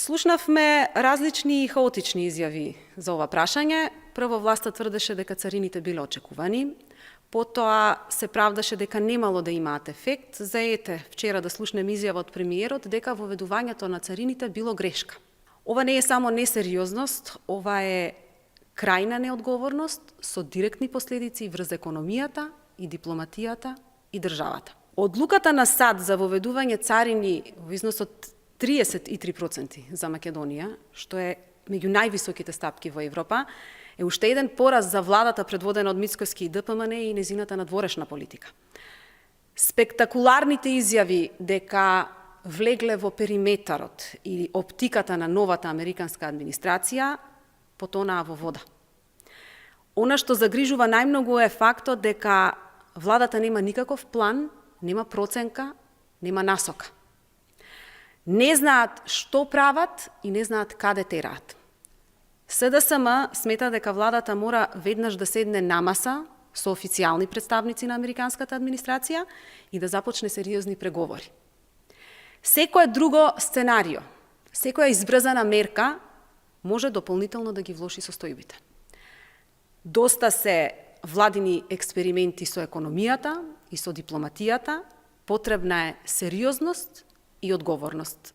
Слушнавме различни и хаотични изјави за ова прашање. Прво, власта тврдеше дека царините биле очекувани, потоа се правдаше дека немало да имаат ефект. Заете вчера да слушнем изјава од премиерот дека воведувањето на царините било грешка. Ова не е само несериозност, ова е крајна неодговорност со директни последици врз економијата и дипломатијата и државата. Одлуката на САД за воведување царини во износ од 33% за Македонија, што е меѓу највисоките стапки во Европа, е уште еден пораз за владата предводена од Мицкоски и ДПМН и незината надворешна политика. Спектакуларните изјави дека влегле во периметарот или оптиката на новата американска администрација потонаа во вода. Она што загрижува најмногу е фактот дека владата нема никаков план, нема проценка, нема насока. Не знаат што прават и не знаат каде тераат. СДСМ смета дека владата мора веднаш да седне на маса со официјални представници на американската администрација и да започне сериозни преговори. Секое друго сценарио, секоја избрзана мерка може дополнително да ги влоши состојбите. Доста се владини експерименти со економијата и со дипломатијата, потребна е сериозност и одговорност.